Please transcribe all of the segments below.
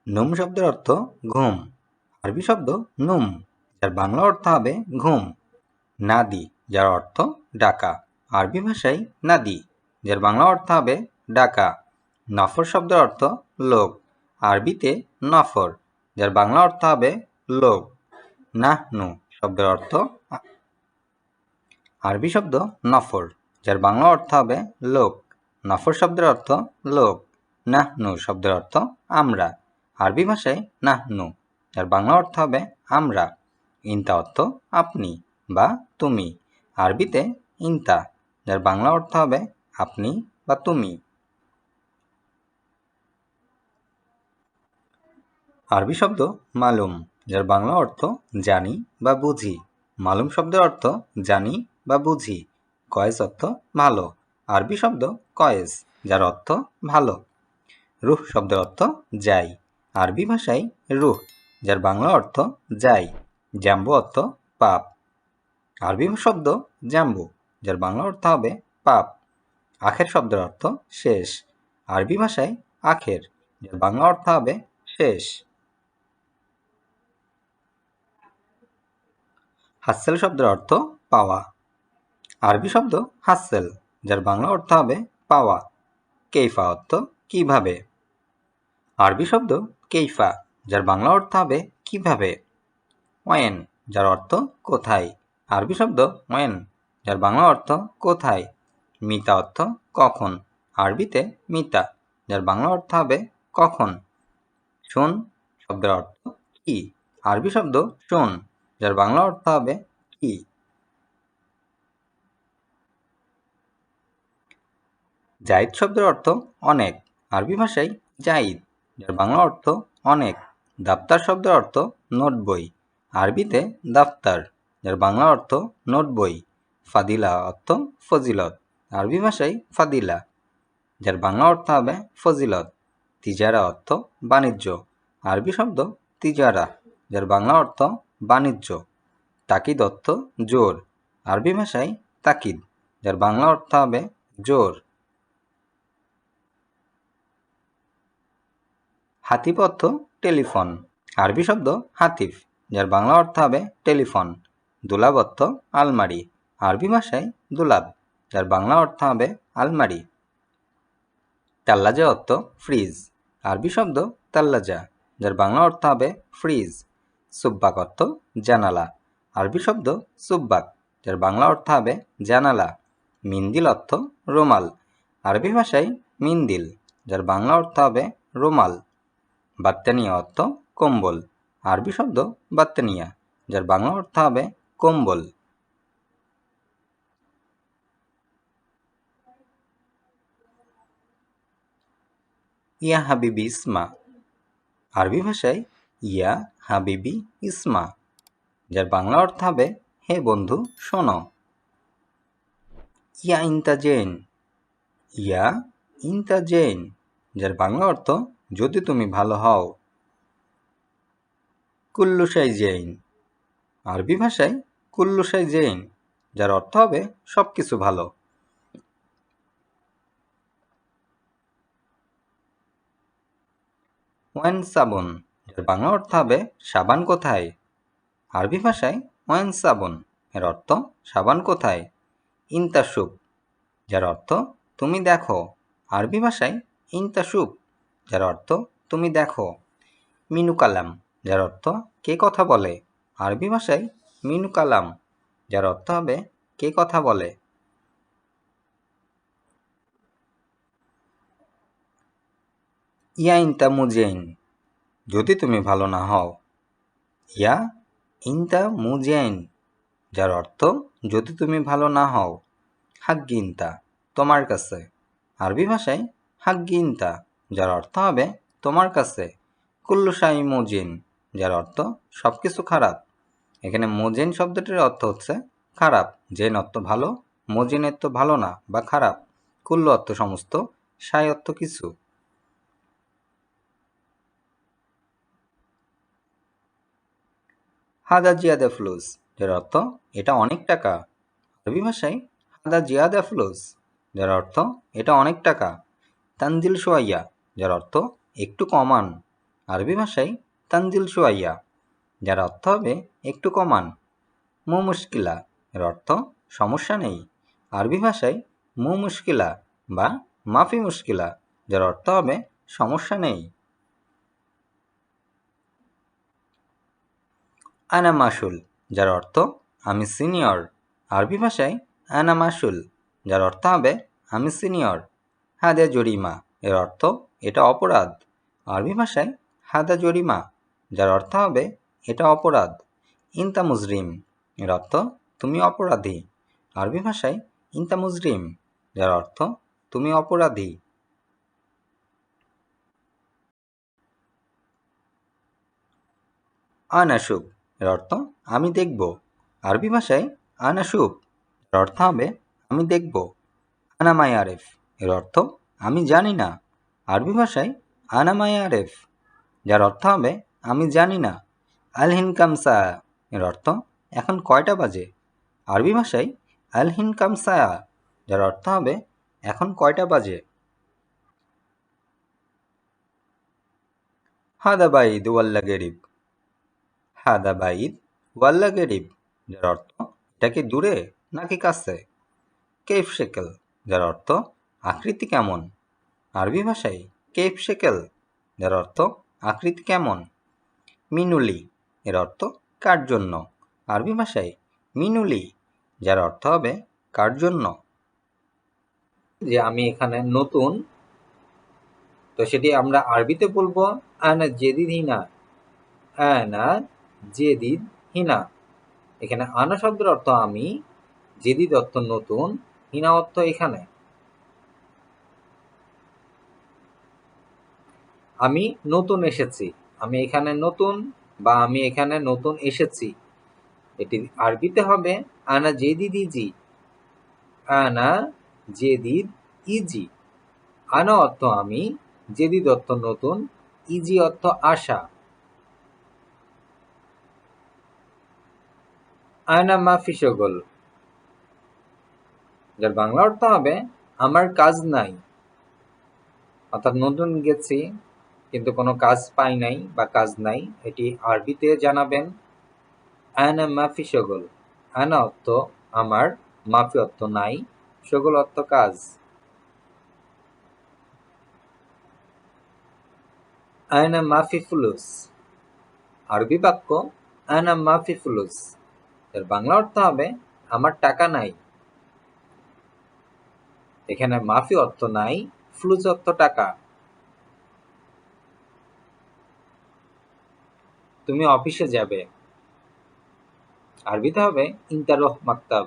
Num শব্দের অর্থ ঘুম। আরবি শব্দ নুম, যার বাংলা অর্থ হবে ঘুম। নাদি, যার অর্থ ডাকা। আরবি ভাষায় নাদি, যার বাংলা অর্থ হবে ডাকা। নফর শব্দের অর্থ লোক। আরবিতে নফর, যার বাংলা অর্থ হবে লোক। নাহনু শব্দের অর্থ আরবি শব্দ নফর, যার বাংলা অর্থ হবে লোক। নফর শব্দের অর্থ লোক। নাহনু শব্দের অর্থ আমরা। আরবি ভাষায় নাহনু, যার বাংলা অর্থ হবে আমরা। ইনতা অর্থ আপনি বা তুমি। আরবিতে ইনতা, যার বাংলা অর্থ হবে আপনি বা তুমি। আরবি শব্দ মালুম, যার বাংলা অর্থ জানি বা বুঝি। মালুম শব্দের অর্থ জানি বা বুঝি। কয়েস অর্থ ভালো। আরবি শব্দ কয়েস, যার অর্থ ভালো। রুহ শব্দের অর্থ যাই। আরবি ভাষায় রুহ, যার বাংলা অর্থ যাই। জাম্বু অর্থ পাপ। আরবি শব্দ জাম্বু, যার বাংলা অর্থ হবে পাপ। আখের শব্দের অর্থ শেষ। আরবি ভাষায় আখের, যার বাংলা অর্থ হবে শেষ। হাসেল শব্দের অর্থ পাওয়া। আরবি শব্দ হাসেল, যার বাংলা অর্থ হবে পাওয়া। কেইফা অর্থ কিভাবে। আরবি শব্দ কেইফা, যার বাংলা অর্থ হবে কিভাবে। ওয়েন, যার অর্থ কোথায়। আরবি শব্দ ওয়েন, যার বাংলা অর্থ কোথায়। মিতা অর্থ কখন। আরবিতে মিতা, যার বাংলা অর্থ হবে কখন। শোন শব্দের অর্থ কি। আরবি শব্দ শোন, যার বাংলা অর্থ হবে কি। জাইদ শব্দের অর্থ অনেক। আরবি ভাষায় জাইদ, যার বাংলা অর্থ অনেক। দাফতার শব্দের অর্থ নোট বই। আরবিতে দাফতার, যার বাংলা অর্থ নোট বই। ফাদিলা অর্থ ফজিলত। আরবি ভাষায় ফাদিলা, যার বাংলা অর্থ হবে ফজিলত। তিজারা অর্থ বাণিজ্য। আরবি শব্দ তিজারা, যার বাংলা অর্থ বাণিজ্য। তাকিদ অর্থ জোর। আরবি ভাষায় তাকিদ, যার বাংলা অর্থ হবে জোর। হাতিফ অর্থ টেলিফোন। আরবি শব্দ হাতিফ, যার বাংলা অর্থ হবে টেলিফোন। দুলাব অর্থ আলমারি। আরবি ভাষায় দুলাব, যার বাংলা অর্থ হবে আলমারি। তাল্লাজা অর্থ ফ্রিজ। আরবি শব্দ তাল্লাজা, যার বাংলা অর্থ হবে ফ্রিজ। সুব্বাক অর্থ জানালা। আরবি শব্দ সুব্বাক, যার বাংলা অর্থ হবে জানালা। মিন্দিল অর্থ রুমাল। আরবি ভাষায় মিন্দিল, যার বাংলা অর্থ হবে রুমাল। বাত্তানিয়া অর্থ কম্বল। আরবি শব্দ বাত্তানিয়া, যার বাংলা অর্থ হবে কম্বল। ইয়া হাবিবি ইসমা। আরবি ভাষায় ইয়া হাবিবি ইসমা, যার বাংলা অর্থ হবে হে বন্ধু শোনো। ইয়া ইনতা জেন। ইয়া ইনতা জেন, যার বাংলা অর্থ যদি তুমি ভালো হও। কুল্লু শাই জেন। আরবি ভাষায় কুল্লু শাই জেন, যার অর্থ হবে সব কিছু ভালো। ওয়েন সাবন, যার বাংলা অর্থ হবে সাবান কোথায়। আরবি ভাষায় ওয়েন সাবন, এর অর্থ সাবান কোথায়। ইনতাসুপ, যার অর্থ তুমি দেখো। আরবি ভাষায় ইনতাসুপ, যার অর্থ তুমি দেখো। মিনু কালাম, যার অর্থ কে কথা বলে। আরবি ভাষায় মিনু কালাম, যার অর্থ হবে কে কথা বলে। ইয়া ইনতা মুজেইন, যদি তুমি ভালো না হও। ইয়া ইনতা মুজেইন, যার অর্থ যদি তুমি ভালো না হও। হাগ্গি ইনতা, তোমার কাছে। আরবি ভাষায় হাগ্গি ইনতা, যার অর্থ হবে তোমার কাছে। কুল্লু শাই মুজিন, যার অর্থ সব কিছু খারাপ। এখানে মুজিন শব্দটির অর্থ হচ্ছে খারাপ। জেন অর্থ ভালো, মুজিন অর্থ ভালো না বা খারাপ। কুল্লু অর্থ সমস্ত, শাই অর্থ কিছু। হাদা জিয়াদা ফ্লুস, যার অর্থ এটা অনেক টাকা। আরবি ভাষায় হাদা জিয়াদা ফ্লুস, যার অর্থ এটা অনেক টাকা। তানজিল সোয়াইয়া, যার অর্থ একটু কমান। আরবি ভাষায় তানজিল শোয়াইয়া, যার অর্থ হবে একটু কমান। মু মুশকিলা এর অর্থ সমস্যা নেই। আরবি ভাষায় মু মুশকিলা বা মাফি মুশকিলা, যার অর্থ হবে সমস্যা নেই। আনা মাসুল, যার অর্থ আমি সিনিয়র। আরবি ভাষায় আনা মাসুল, যার অর্থ হবে আমি সিনিয়র। হাদা জরিমা এর অর্থ এটা অপরাধ। আরবি ভাষায় হাদা জরিমা, যার অর্থ হবে এটা অপরাধ। ইনতা মুজরিম এর অর্থ তুমি অপরাধী। আরবি ভাষায় ইনতা মুজরিম, যার অর্থ তুমি অপরাধী। আনাসুব এর অর্থ আমি দেখব। আরবি ভাষায় আনাসুব এর অর্থ হবে আমি দেখব। আনা মাই আরেফ এর অর্থ আমি জানি না। আরবি ভাষায় আনা মাই আরেফ, যার অর্থ হবে আমি জানি না। আলহিন কামসা এর অর্থ এখন কয়টা বাজে। আরবি ভাষায় আলহিন কামসায়া, যার অর্থ হবে এখন কয়টা বাজে। হাদা বাইদ ওয়াল্লা গেরিব। হাদা বাইদ ওয়াল্লা গেরিব, যার অর্থ এটা কি দূরে নাকি কাছে। কেফ শেকেল, যার অর্থ আকৃতি কেমন। আরবি ভাষায় কেফ শেকেল, যার অর্থ আকৃতি কেমন। মিনুলি এর অর্থ কার জন্য। আরবি ভাষায় মিনুলি, যার অর্থ হবে কার জন্য। যে আমি এখানে নতুন, তো সেটি আমরা আরবিতে বলবো আনা জেদিদ হিনা। আনা জেদিদ হিনা। এখানে আনা শব্দের অর্থ আমি, জেদিদ অর্থ নতুন, হিনা অর্থ এখানে। আমি নতুন এসেছি, আমি এখানে নতুন বা আমি এখানে নতুন এসেছি, এটি আরবিতে হবে আনা জেদিদ ইজি। আনা জেদিদ ইজি। আনা অর্থ আমি, জেদিদ অর্থ নতুন, ইজি অর্থ আশা। আনা মাফি শগল, যার বাংলা অর্থ হবে আমার কাজ নাই। অর্থাৎ নতুন গেছি কিন্তু কোনো কাজ পাই নাই বা কাজ নাই, এটি আরবিতে জানাবেন আনা মাফি শগল। আনা অর্থ আমার, মাফি অর্থ নাই, শগল অর্থ কাজ। আনা মাফি ফুলুস। আরবি বাক্য আনা মাফি ফুলুস, এর বাংলা অর্থ হবে আমার টাকা নাই। এখানে মাফি অর্থ নাই, ফুলুস অর্থ টাকা। তুমি অফিসে যাবে। আরবিতে হবে ইনতা রোহ মাকতাব।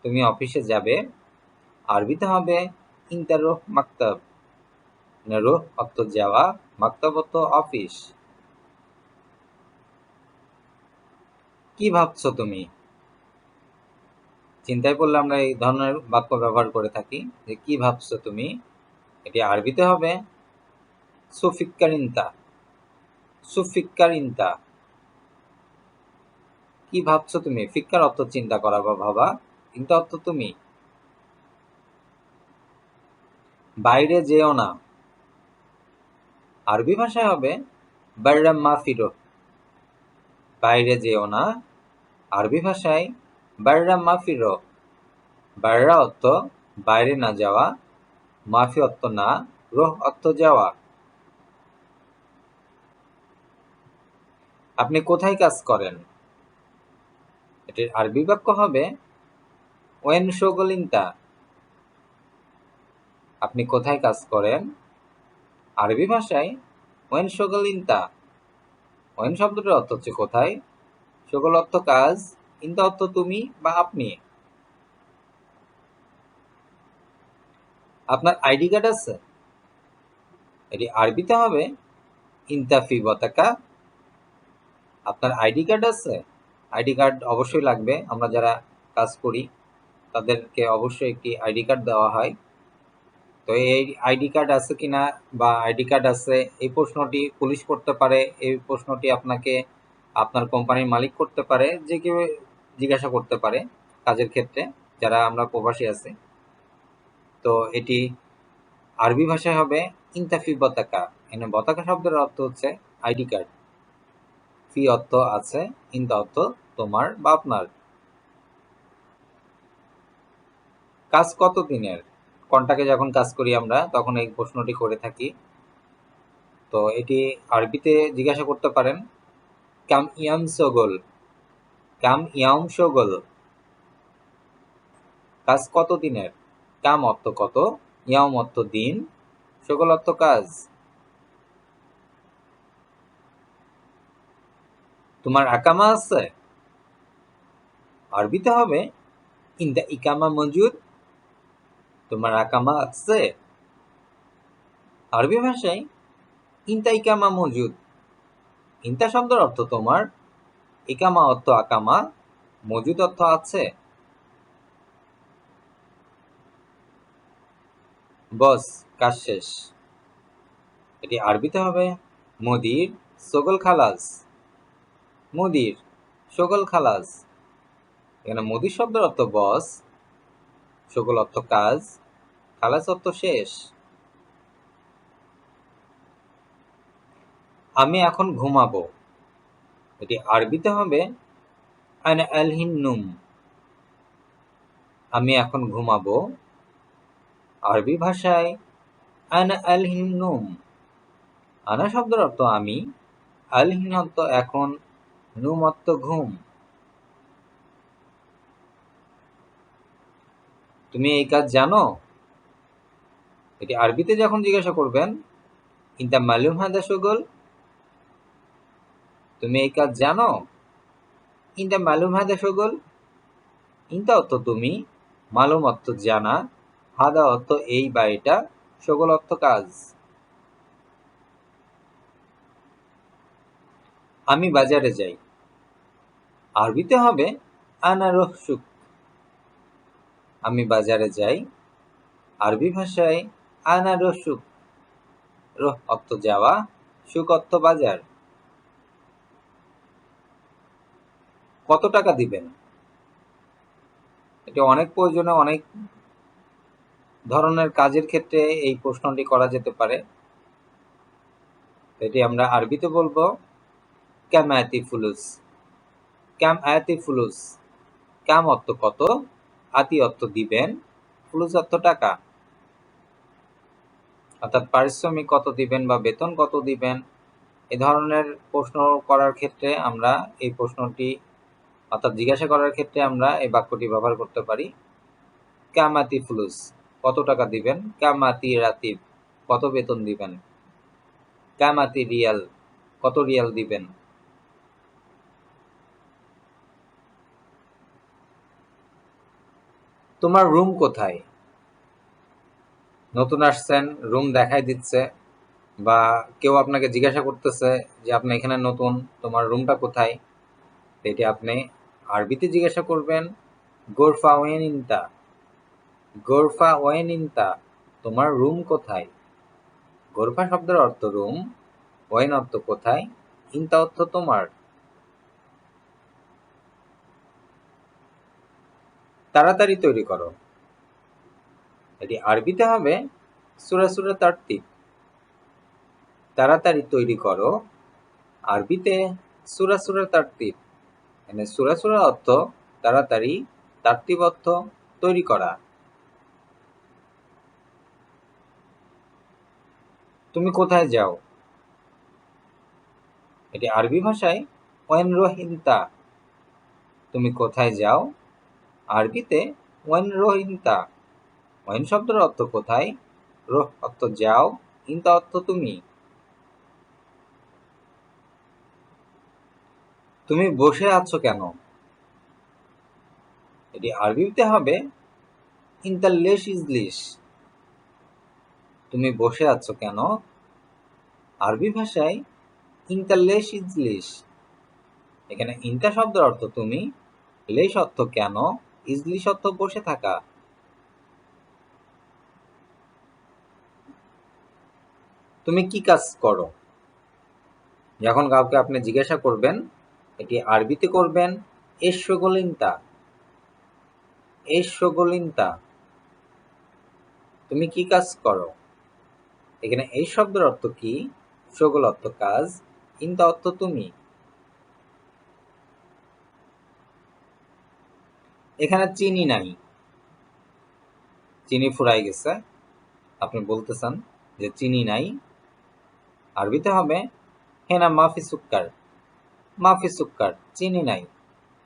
তুমি অফিসে যাবে। আরবিতে হবে ইনতা রোহ মাকতাব। রোহ অর্থ যাওয়া, মাকতাব অর্থ অফিস। কি ভাবছো তুমি। চিন্তায় পড়লে আমরা এই ধরনের বাক্য ব্যবহার করে থাকি যে কি ভাবছো তুমি। এটি আরবিতে হবে সুফিক্কারিনতা। সুফিক্কারিনতা। কি ভাবছো তুমি, ফিক্কার অর্থ চিন্তা করা বা ভাবা, কিন্তু অর্থ তুমি। বাইরে যেও না। আরবি ভাষায় হবে বাররা মাফিরো। বাইরে যেও না। আরবি ভাষায় বাররা মাফিরো। বাররা অর্থ বাইরে না যাওয়া, মাফি অর্থ না, রোহ অর্থ যাওয়া। আপনি কোথায় কাজ করেন। এটির আরবি বাক্য হবে ওয়েন শোগলিনতা। আপনি কোথায় কাজ করেন। আরবি ভাষায় ওয়েন শোগলিনতা। ওয়েন শব্দটির অর্থ হচ্ছে কোথায়, শোগল অর্থ কাজ, ইনতা অর্থ তুমি বা আপনি। আপনার আইডি কার্ড আছে। এটি আরবিতে হবে ইনতা ফি বতাকা। আপনার আইডি কার্ড আছে। আইডি কার্ড অবশ্যই লাগবে, আমরা যারা কাজ করি তাদেরকে অবশ্যই একটি আইডি কার্ড দেওয়া হয়। তো এই আইডি কার্ড আছে কিনা বা আইডি কার্ড আছে, এই প্রশ্নটি পুলিশ করতে পারে, এই প্রশ্নটি আপনাকে আপনার কোম্পানির মালিক করতে পারে, যে কেউ জিজ্ঞাসা করতে পারে কাজের ক্ষেত্রে যারা আমরা প্রবাসী আছি। তো এটি আরবি ভাষায় হবে ইনতাফি বতাকা। এখানে বতাকা শব্দের অর্থ হচ্ছে আইডি কার্ড। ফি অর্থ আছে, ইনতা অর্থ তোমার বা আপনার। কাজ কত দিনের? কন্টাকে যখন কাজ করি আমরা তখন এই প্রশ্নটি করে থাকি। তো এটি আরবিতে জিজ্ঞাসা করতে পারেন, কাম ইয়াম শোগল, কাম ইয়াম শোগল, কাজ কত দিনের? কাম অর্থ কত, ইয়াম অর্থ দিন, শোগল অর্থ কাজ। তোমার আকামা আছে? আরবিতে হবে ইনদা ইকামা মজুদ, তোমার আকামা আছে। আরবি ভাষায় ইনতা ইকামা মজুদ, ইনতা শব্দের অর্থ তোমার, ইকামা অর্থ আকামা, মজুদ অর্থ আছে। বস, কাজ শেষ। এটি আরবিতে হবে মুদির শোগল খালাস, মুদির শোগল খালাস। এখানে মুদির শব্দের অর্থ বস, শোগল অর্থ কাজ, খালাস অর্থ শেষ। আমি এখন ঘুমাবো, এটি আরবিতে হবে আনা আলহিন নুম, আমি এখন ঘুমাবো। আরবি ভাষায় আনা আলহিন নুম, আনা শব্দের অর্থ আমি, আলহিন অর্থ এখন, নুম অর্থ ঘুম। তুমি এই কাজ জানো? এটি আরবিতে যখন জিজ্ঞাসা করবেন, ইনতা মালুম হাদা শোগল, তুমি এই কাজ জানো? ইনতা মালুম হাদা শোগল, ইনতা অর্থ তুমি, মালুম অর্থ জানা, হাদা অর্থ এই বা এটা, শোগল অর্থ কাজ। আমি বাজারে যাই, আরবিতে হবে আনা রহসুক, আমি বাজারে যাই। আরবি ভাষায় আনা রহসুক, রহ অর্থ যাওয়া, সুক অর্থ বাজার। কত টাকা দিবেন? এটি অনেক প্রয়োজনে অনেক ধরনের কাজের ক্ষেত্রে এই প্রশ্নটি করা যেতে পারে। এটি আমরা আরবিতে বলবো ক্যাম আয়াতি ফুলুস, ক্যাম আয়াতি ফুলুস। ক্যাম অর্থ কত, আতি অর্থ দিবেন, ফুলুস অর্থ টাকা। অর্থাৎ পারিশ্রমিক কত দিবেন বা বেতন কত দিবেন, এ ধরনের প্রশ্ন করার ক্ষেত্রে আমরা এই প্রশ্নটি অর্থাৎ জিজ্ঞাসা করার ক্ষেত্রে আমরা এই বাক্যটি ব্যবহার করতে পারি। কামাতি ফুলুস, কত টাকা দিবেন। কামাতি রাতিব, কত বেতন দিবেন। কামাতি রিয়াল, কত রিয়াল দিবেন। তোমার রুম কোথায়? নতুন আসছেন, রুম দেখাই দিচ্ছে, বা কেউ আপনাকে জিজ্ঞাসা করতেছে যে আপনি এখানে নতুন, তোমার রুমটা কোথায়। এটি আপনি আরবিতে জিজ্ঞাসা করবেন গোরফা ওয়েন ইনতা, গোরফা ওয়েন ইনতা, তোমার রুম কোথায়। গোরফা শব্দের অর্থ রুম, ওয়েন অর্থ কোথায়, ইনতা অর্থ তোমার। তাড়াতাড়ি তৈরি করো, এটি আরবিতে হবে সূরা সূরা তারতিব, তাড়াতাড়ি তৈরি করো। আরবিতে সূরা সূরা তারতিব, মানে সূরা সূরা অর্থ তাড়াতাড়ি, তারতিব অর্থ তৈরি করা। তুমি কোথায় যাও? এটি আরবি ভাষায় ওয়েন রোহিন্তা, তুমি কোথায় যাও। আরবিতে ওয়েন রোহিন্তা, ওয়েন শব্দের অর্থ কোথায়, রোহ অর্থ যাও, ইনতা অর্থ তুমি। তুমি বসে আছো কেন? এটি আরবিতে হবে ইনতা লেশ ইজলিশ, তুমি বসে আছো কেন। আরবি ভাষায় ইনতা লেশ ইজলিশ, এখানে ইনতা শব্দের অর্থ তুমি, লেশ অর্থ কেন, ইজলিশ অর্থ বসে থাকা। তুমি কি কাজ করো? যখন কাউকে আপনি জিজ্ঞাসা করবেন, এটি আরবিতে করবেন এস শোগলিনতা, এস শোগলিনতা, তুমি কি কাজ করো। এখানে এই শব্দের অর্থ কি? শোগল অর্থ কাজ, ইনতা অর্থ তুমি। এখানে চিনি নাই, চিনি ফুরাই গেছে, আপনি বলতেছেন যে চিনি নাই, আরবিতে হবে হেনা মাফি সুক্কার। মাফি সুক্কার, চিনি নাই।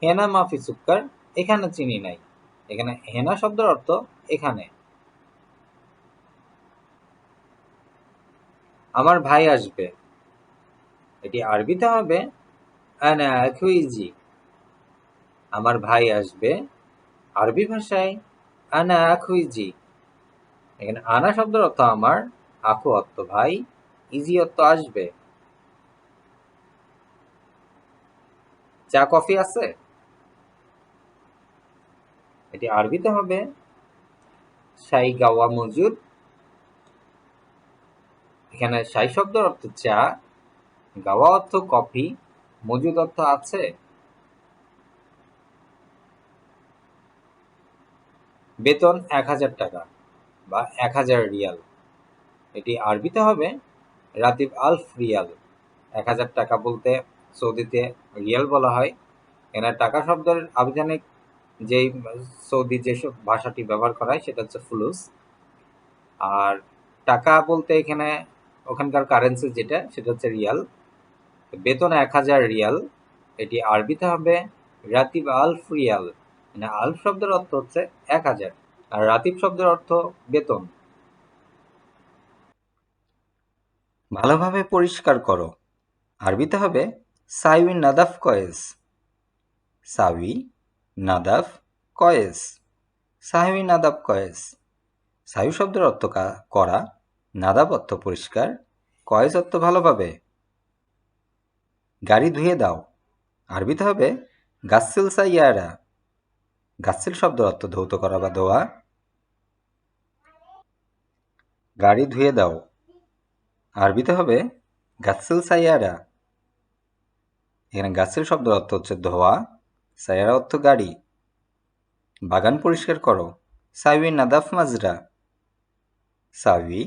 হেনা মাফি সুক্কার, এখানে চিনি নাই। এখানে হেনা শব্দের অর্থ এখানে। আমার ভাই আসবে, এটি আরবিতে হবে আনা আখুইজি। আমার ভাই আসবে, আরবি ভাষায় আনা আখুইজি। এখানে আনা শব্দের অর্থ আমার, আখু অর্থ ভাই, ইজি অর্থ আসবে। চা কফি আছে, এটি আরবিতে হবে শাই গাওয়া মজুদ। এখানে শাই শব্দের অর্থ চা, গাওয়া অর্থ কফি, মজুদ অর্থ আছে। বেতন ১,০০০ টাকা বা ১,০০০ রিয়াল, এটি আরবিতে হবে রাতিব আলফ রিয়াল। ১,০০০ টাকা বলতে সৌদিতে রিয়াল বলা হয়। এখানে টাকা শব্দের আবিধানিক যেই সৌদি যেসব ভাষাটি ব্যবহার করা হয় সেটা হচ্ছে ফুলুস। আর টাকা বলতে এখানে ওখানকার কারেন্সি যেটা সেটা হচ্ছে রিয়াল। বেতন ১,০০০ রিয়াল, এটি আরবিতে হবে রাতিব আলফ রিয়াল। মানে আলফ শব্দের অর্থ হচ্ছে ১,০০০, আর রাতিব শব্দের অর্থ বেতন। ভালোভাবে পরিষ্কার করো, আরবিতে হবে সাইউন নাদাফ কয়েস। সাউই নাদাফ কয়েস, সাহুই নাদাব কয়েস। সাহু শব্দের অর্থ করা, নাদাব অর্থ পরিষ্কার, কয়েস অর্থ ভালোভাবে। গাড়ি ধুয়ে দাও, আরবিতে হবে গাসিল সাইয়ারা। গাসিল শব্দের অর্থ ধৌত করা বা ধোয়া। গাড়ি ধুয়ে দাও, আরবিতে হবে গাসিল সাইয়ারা। এখানে গাসিল শব্দের অর্থ হচ্ছে ধোয়া, সাইয়ারা অর্থ গাড়ি। বাগান পরিষ্কার করো, সাউই নাদাফ মাজরা। সাউই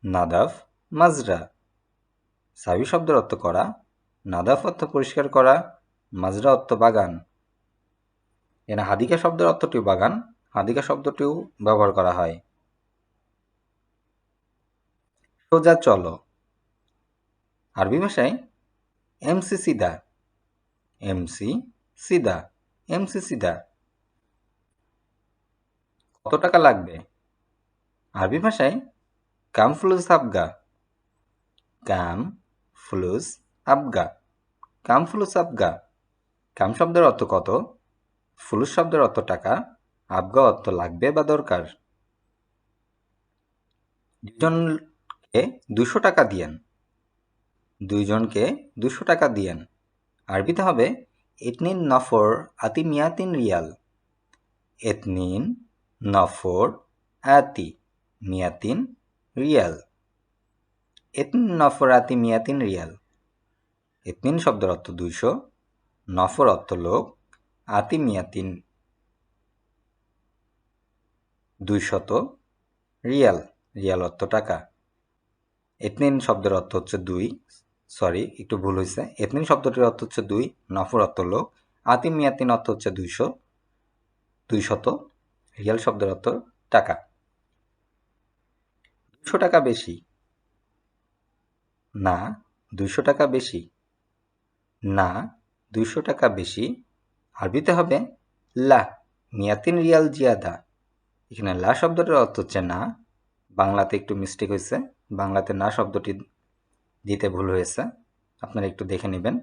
নাদাফ মাজরা। সাউই শব্দের অর্থ করা, নাদাফ অর্থ পরিষ্কার করা, মাজরা অর্থ বাগান। এখানে হাদিকা শব্দের অর্থটিও বাগান, হাদিকা শব্দটিও ব্যবহার করা হয়। সোজা চলো, আরবি ভাষায় এমসি সিদা। এমসি সিদা, এমসি সিদা। কত টাকা লাগবে, আরবি ভাষায় কাম ফুলুস আবগা। কাম ফুলুস আবগা, কাম ফুলুস আবগা। কাম শব্দের অর্থ কত, ফুলুস শব্দের অর্থ টাকা, আবগা অর্থ লাগবে বা দরকার। দুজনকে ২০০ টাকা দিয়েন। দুইজনকে ২০০ টাকা দিয়েন, আরবিতে হবে ইতনিন নফর আতি মিয়াতিন রিয়াল। ইতনিন নফর আতি মিয়াতিন রিয়াল। ইতনিন নফর আতি মিয়াতিন রিয়াল। ইতনিন শব্দের অর্থ ২০০, নফর অর্থ লোক, আতি মিয়াতিন ২০০, রিয়াল রিয়াল অর্থ টাকা। ইতনিন শব্দের অর্থ হচ্ছে দুই, সরি একটু ভুল হয়েছে। ইতনিন শব্দটির অর্থ হচ্ছে দুই, নফর অর্থ লোক, আতি মিয়াতিন অর্থ হচ্ছে ২০০, ২০০, রিয়াল শব্দের অর্থ টাকা। ২০০ টাকা বেশি, না ২০০ টাকা বেশি। না ২০০ টাকা বেশি, আরবিতে হবে লা মিয়াতিন রিয়াল জিয়াদা। এখানে লা শব্দটির অর্থ হচ্ছে না, বাংলাতে একটু মিস্টেক হয়েছে, বাংলাতে না শব্দটি দিতে ভুল হয়েছে, আপনারা একটু দেখে নেবেন।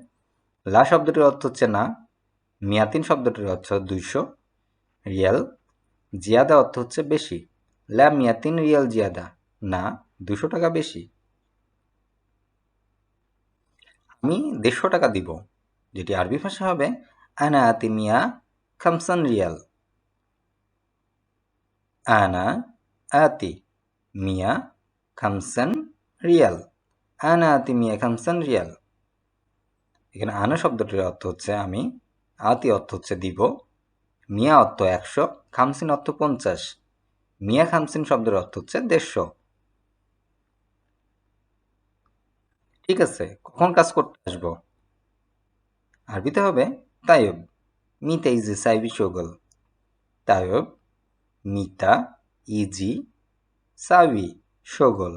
লা শব্দটির অর্থ হচ্ছে না, মিয়াতিন শব্দটির অর্থ ২০০, রিয়াল, জিয়াদা অর্থ হচ্ছে বেশি। লা মিয়াতিন রিয়াল জিয়াদা, না ২০০ টাকা বেশি। আমি ১৫০ টাকা দিব, যেটি আরবি ভাষা হবে আনা আতি মিয়া খামসান রিয়াল। আনা আতি মিয়া খামসান রিয়াল। আনা আতি মিয়া খামসান রিয়াল। এখানে আনা শব্দটির অর্থ হচ্ছে আমি, আতি অর্থ হচ্ছে দিব, মিয়া অর্থ ১০০, খামসিন অর্থ ৫০। মিয়া খামসিন শব্দের অর্থ হচ্ছে ১৫০। ঠিক আছে, কখন কাজ করতে আসবো? আরবিতে হবে তাইব। মিতা ইজি সাইবি শোগল। তাইব, মিতা ইজি সাবি শোগল।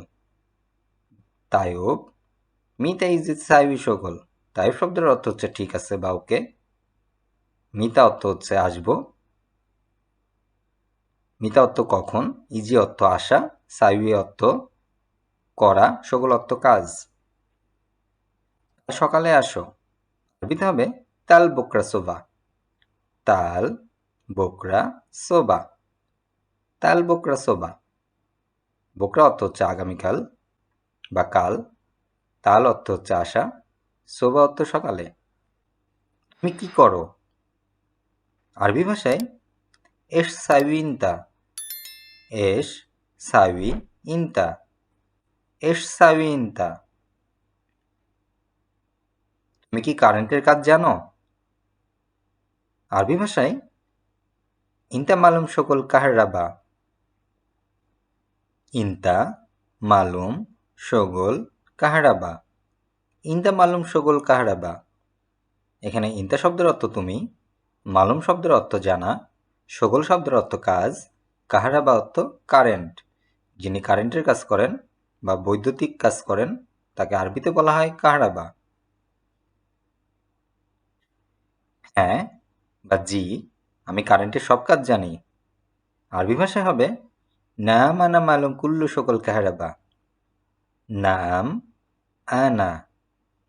তাইব, মিতা ইজি সাইবি শোগল। তাইব শব্দের অর্থ হচ্ছে ঠিক আছে বা ওকে। মিতা অর্থ হচ্ছে আসবো। মিতা অর্থ কখন, ইজি অর্থ আসা, সাইবি অর্থ করা, শোগল অর্থ কাজ। সকালে আসো। আরবিতে হবে তাল বোকরা সোবা। তাল বোকরা সোবা। তাল বোকরা সোবা। বোকরা অর্থ হচ্ছে আগামীকাল বা কাল। তাল অর্থ হচ্ছে আসা। সোবা অর্থ সকালে। তুমি কি করো? আরবি ভাষায় এস সাইবি ইনতা। এস সাইবি ইনতা। এস সাইবি ইনতা। তুমি কি কারেন্টের কাজ জানো? আরবি ভাষায় ইনতা মালুম সকল কাহরাবা। ইনতা মালুম শগল কাহরাবা। ইনতা মালুম শগল কাহরাবা। এখানে ইনতা শব্দের অর্থ তুমি, মালুম শব্দের অর্থ জানা, শগল শব্দের অর্থ কাজ, কাহারাবা অর্থ কারেন্ট। যিনি কারেন্টের কাজ করেন বা বৈদ্যুতিক কাজ করেন তাকে আরবিতে বলা হয় কাহারাবা। হ্যাঁ বা জি, আমি কারেন্টের সব কাজ জানি। আরবি ভাষায় হবে নাম আনা মালুম কুল্লু সকল কাহারাবা। নাম আনা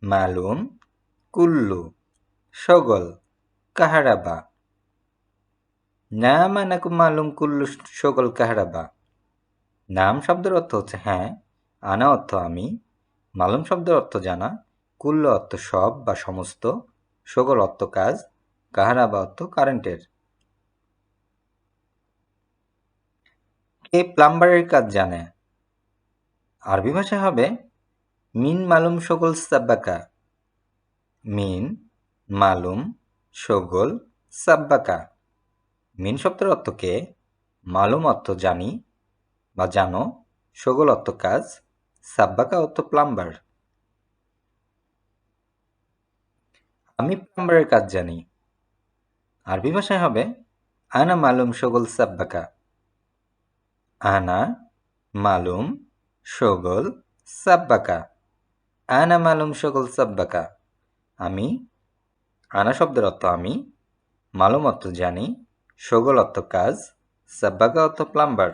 মালুম কুল্লু শগল কাহারাবা। নাম আনাকু মালুম কুল্লু শগল কাহারাবা। নাম শব্দের অর্থ হচ্ছে হ্যাঁ, আনা অর্থ আমি, মালুম শব্দের অর্থ জানা, কুল্লু অর্থ সব বা সমস্ত, শগল অর্থ কাজ, কাহারাবা অর্থ কারেন্টের। কে প্লাম্বারের কাজ জানে? আরবি ভাষায় হবে মিন মালুম শগল সাব্বাকা। মিন মালুম শগল সাব্বাকা। মিন শব্দের অর্থ কে, মালুম অর্থ জানি বা জানো, শগল অর্থ কাজ, সাব্বাকা অর্থ প্লাম্বার। আমি প্লাম্বারের কাজ জানি। আরবি ভাষায় হবে আনা মালুম শগল সাব্বাকা। আনা মালুম শগল সাব্বাকা। আনা মালুম শগল সাব্বাকা। আমি, আনা শব্দের অর্থ আমি, মালুম অর্থ জানি, শগল অর্থ কাজ, সাব্বাকা অর্থ প্লাম্বার।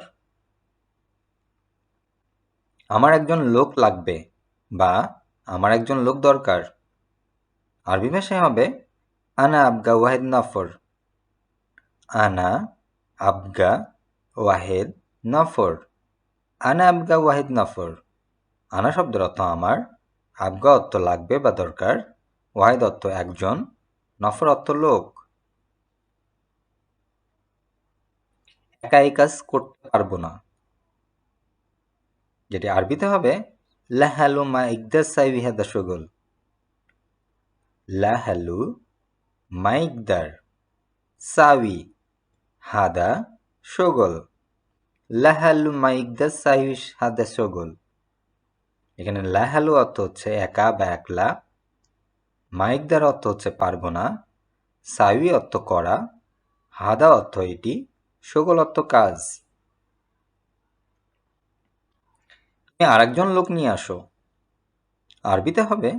আমার একজন লোক লাগবে বা আমার একজন লোক দরকার। আরবি ভাষায় হবে আনা আবগা ওয়াহেদ নফর। আনা আবগা ওয়াহেদ নফর। আনা আবগা ওয়াহেদ নফর। আনা শব্দের অর্থ আমার, আবগা অর্থ লাগবে বা দরকার, ওয়াহেদ অর্থ একজন, নফর অর্থ লোক। একা এই কাজ করতে পারবো না, যেটি আরবিতে হবে লাহালু মা ইকদাস সাইবি হাদা শগল। লাহালু মা ইকদার সাউি হাদা শগল। লাহালু মা ইকদাস সাইবি হাদা শগল। এখানে লাহালু অর্থ হচ্ছে একা বা একলা, মাইকদার অর্থ হচ্ছে পারবো না, সাউি অর্থ করা, হাদা অর্থ এটি, শগল অর্থ কাজ। তুমি আরেকজন লোক নিয়ে আসো। আরবিতে হবে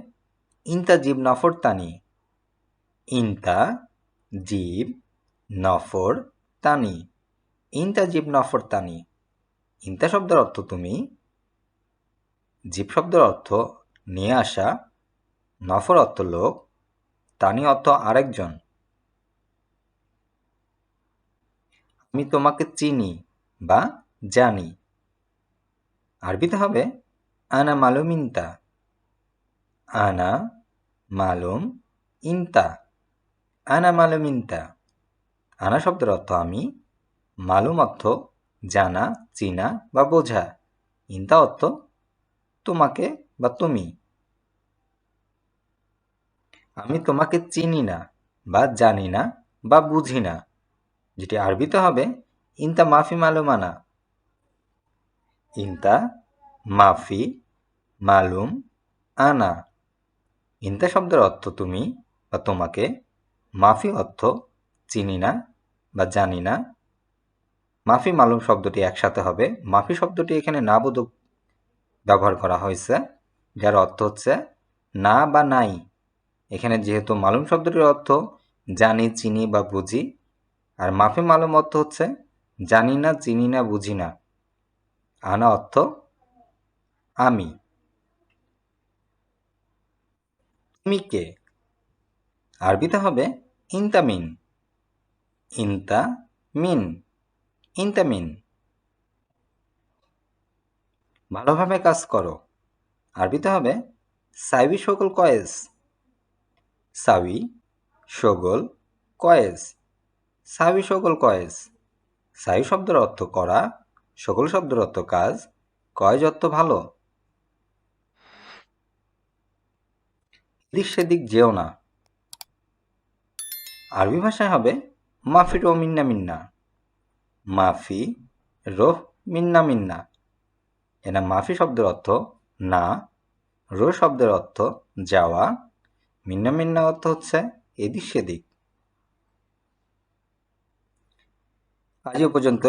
ইনতা জিব নফর তানি। ইনতা জিব নফর তানি। ইনতা জিব নফর তানি। ইনতা শব্দের অর্থ তুমি, জিব শব্দের অর্থ নিয়ে আসা, নফর অর্থ লোক, তানি অর্থ আরেকজন। আমি তোমাকে চিনি বা জানি। আরবিতে হবে আনা মালুম ইনতা। আনা মালুম ইনতা। আনা মালুম ইনতা। আনা শব্দের অর্থ আমি, মালুম অর্থ জানা, চিনা বা বোঝা, ইনতা অর্থ তোমাকে বা তুমি। আমি তোমাকে চিনি না বা জানি না বা বুঝি না, যেটি আরবিতে হবে ইনতা মাফি মালুমানা। ইনতা মাফি মালুম আনা। ইনতা শব্দের অর্থ তুমি বা তোমাকে। মাফি অর্থ চিনি না বা জানি না। মাফি মালুম শব্দটি একসাথে হবে। মাফি শব্দটি এখানে না বোধক ব্যবহার করা হয়েছে, যার অর্থ হচ্ছে না বা নাই। এখানে যেহেতু মালুম শব্দটির অর্থ জানি, চিনি বা বুঝি, আর মাফি মালুম অর্থ হচ্ছে জানি না, চিনি না, বুঝি না। আনা অর্থ আমি। তুমি কে? আরবিতে হবে ইনতা মিন। ইনতা মিন। ইনতা মিন। ভালোভাবে কাজ করো। আরবিতে হবে সাইবি শগল কয়েস। সাবি শগল কয়েস। সাবি শগল কয়েস। সাই শব্দের অর্থ করা, শগল শব্দের অর্থ কাজ, কয়েজ অর্থ ভালো। এদিক সেদিক যেও না। আরবি ভাষায় হবে মাফি রো মিন্না মিন্না। মাফি রোহ মিন্না মিন্না। এনা মাফি শব্দের অর্থ না, রো শব্দের অর্থ যাওয়া, মিন্না মিন্না অর্থ হচ্ছে এদিক সেদিক। আজ এ পর্যন্ত।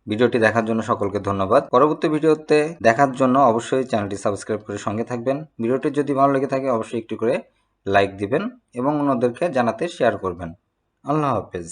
ভিডিওটি দেখার জন্য সকলকে ধন্যবাদ। পরবর্তী ভিডিওতে দেখার জন্য অবশ্যই চ্যানেলটি সাবস্ক্রাইব করে সঙ্গে থাকবেন। ভিডিওটি যদি ভালো লেগে থাকে অবশ্যই একটু করে লাইক দিবেন এবং অন্যদেরকে জানাতে শেয়ার করবেন। আল্লাহ হাফেজ।